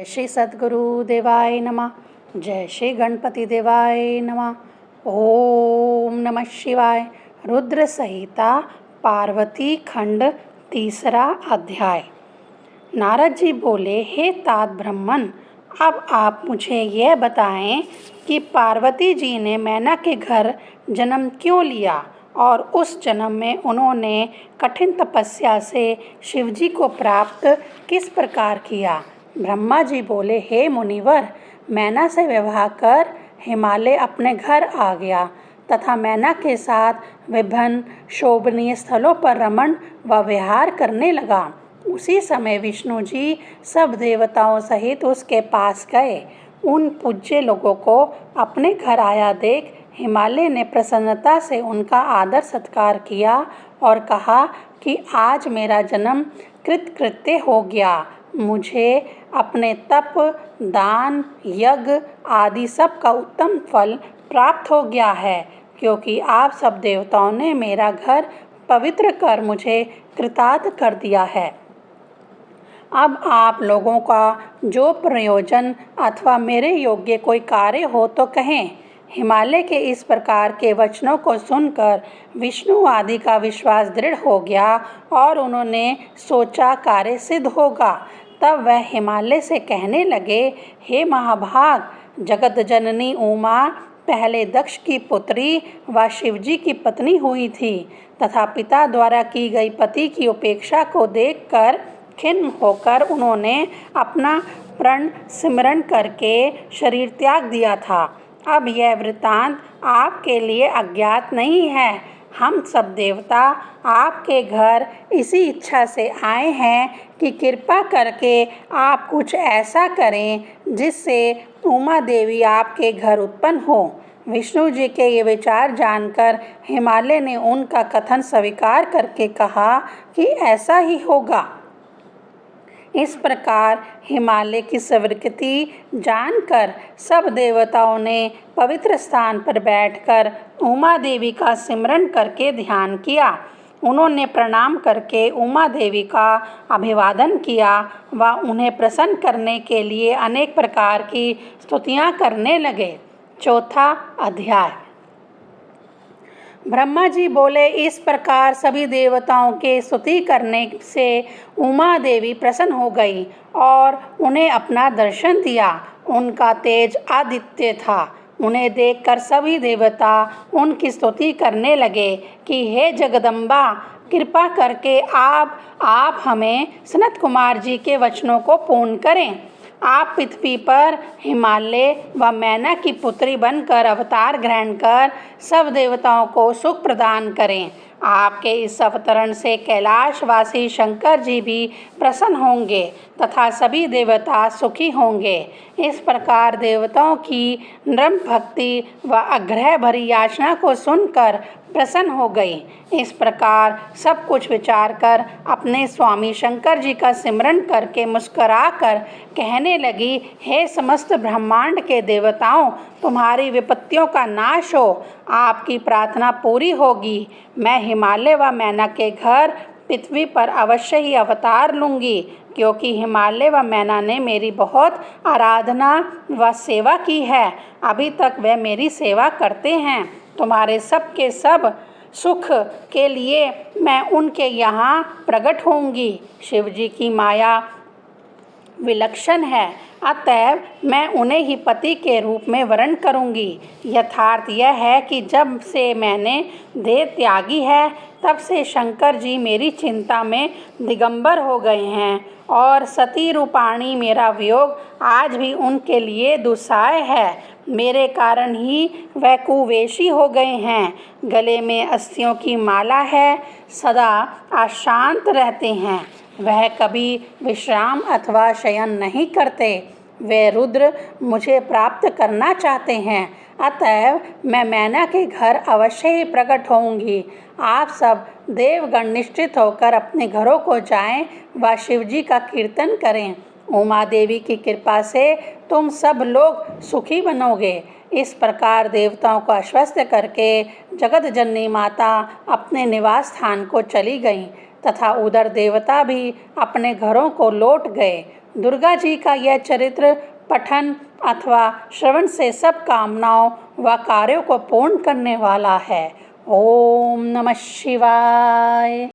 श्री सद्गुरु देवाय नमः। जय श्री गणपति देवाय नमः। ओम नमः शिवाय। रुद्र संहिता पार्वती खंड 3 अध्याय। नारद जी बोले, हे तात ब्राह्मण, अब आप मुझे यह बताएं कि पार्वती जी ने मैना के घर जन्म क्यों लिया और उस जन्म में उन्होंने कठिन तपस्या से शिवजी को प्राप्त किस प्रकार किया। ब्रह्मा जी बोले, हे मुनिवर, मैना से विवाह कर हिमालय अपने घर आ गया तथा मैना के साथ विभिन्न शोभनीय स्थलों पर रमण व विहार करने लगा। उसी समय विष्णु जी सब देवताओं सहित उसके पास गए। उन पूज्य लोगों को अपने घर आया देख हिमालय ने प्रसन्नता से उनका आदर सत्कार किया और कहा कि आज मेरा जन्म कृतकृत्य हो गया। मुझे अपने तप, दान, यज्ञ आदि सब का उत्तम फल प्राप्त हो गया है, क्योंकि आप सब देवताओं ने मेरा घर पवित्र कर मुझे कृतार्थ कर दिया है। अब आप लोगों का जो प्रयोजन अथवा मेरे योग्य कोई कार्य हो तो कहें। हिमालय के इस प्रकार के वचनों को सुनकर विष्णु आदि का विश्वास दृढ़ हो गया और उन्होंने सोचा कार्य सिद्ध होगा। तब वह हिमालय से कहने लगे, हे महाभाग, जगत जननी उमा पहले दक्ष की पुत्री व शिवजी की पत्नी हुई थी तथा पिता द्वारा की गई पति की उपेक्षा को देखकर खिन्न होकर उन्होंने अपना प्रण सिमरण करके शरीर त्याग दिया था। अब यह वृत्तांत आपके लिए अज्ञात नहीं है। हम सब देवता आपके घर इसी इच्छा से आए हैं कि कृपा करके आप कुछ ऐसा करें जिससे उमा देवी आपके घर उत्पन्न हो। विष्णु जी के ये विचार जानकर हिमालय ने उनका कथन स्वीकार करके कहा कि ऐसा ही होगा। इस प्रकार हिमालय की स्वीकृति जानकर सब देवताओं ने पवित्र स्थान पर बैठकर उमा देवी का सिमरन करके ध्यान किया। उन्होंने प्रणाम करके उमा देवी का अभिवादन किया व उन्हें प्रसन्न करने के लिए अनेक प्रकार की स्तुतियां करने लगे। 4 अध्याय। ब्रह्मा जी बोले, इस प्रकार सभी देवताओं के स्तुति करने से उमा देवी प्रसन्न हो गई और उन्हें अपना दर्शन दिया। उनका तेज आदित्य था। उन्हें देखकर सभी देवता उनकी स्तुति करने लगे कि हे जगदम्बा, कृपा करके आप हमें सनत कुमार जी के वचनों को पूर्ण करें। आप पृथ्वी पर हिमालय व मैना की पुत्री बनकर अवतार ग्रहण कर सब देवताओं को सुख प्रदान करें। आपके इस अवतरण से कैलाशवासी शंकर जी भी प्रसन्न होंगे तथा सभी देवता सुखी होंगे। इस प्रकार देवताओं की नम्र भक्ति व आग्रह भरी याचना को सुनकर प्रसन्न हो गई। इस प्रकार सब कुछ विचार कर अपने स्वामी शंकर जी का सिमरन करके मुस्कुराकर कहने लगी, हे समस्त ब्रह्मांड के देवताओं, तुम्हारी विपत्तियों का नाश हो। आपकी प्रार्थना पूरी होगी। मैं हिमालय व मैना के घर पृथ्वी पर अवश्य ही अवतार लूँगी, क्योंकि हिमालय व मैना ने मेरी बहुत आराधना व सेवा की है। अभी तक वे मेरी सेवा करते हैं। तुम्हारे सब के सब सुख के लिए मैं उनके यहाँ प्रकट होंगी। शिवजी की माया विलक्षण है, अतएव मैं उन्हें ही पति के रूप में वरण करूंगी। यथार्थ यह है कि जब से मैंने देह त्यागी है तब से शंकर जी मेरी चिंता में दिगंबर हो गए हैं और सती रूपाणी मेरा वियोग आज भी उनके लिए दुस्साह है। मेरे कारण ही वह कुवेशी हो गए हैं। गले में अस्थियों की माला है, सदा अशांत रहते हैं। वह कभी विश्राम अथवा शयन नहीं करते। वे रुद्र मुझे प्राप्त करना चाहते हैं, अतएव मैं मैना के घर अवश्य ही प्रकट होऊंगी। आप सब देवगण निश्चित होकर अपने घरों को जाएं व शिवजी का कीर्तन करें। उमा देवी की कृपा से तुम सब लोग सुखी बनोगे। इस प्रकार देवताओं को आश्वस्त करके जगत जननी माता अपने निवास स्थान को चली गईं तथा उधर देवता भी अपने घरों को लौट गए। दुर्गा जी का यह चरित्र पठन अथवा श्रवण से सब कामनाओं व कार्यों को पूर्ण करने वाला है। ओम नमः शिवाय।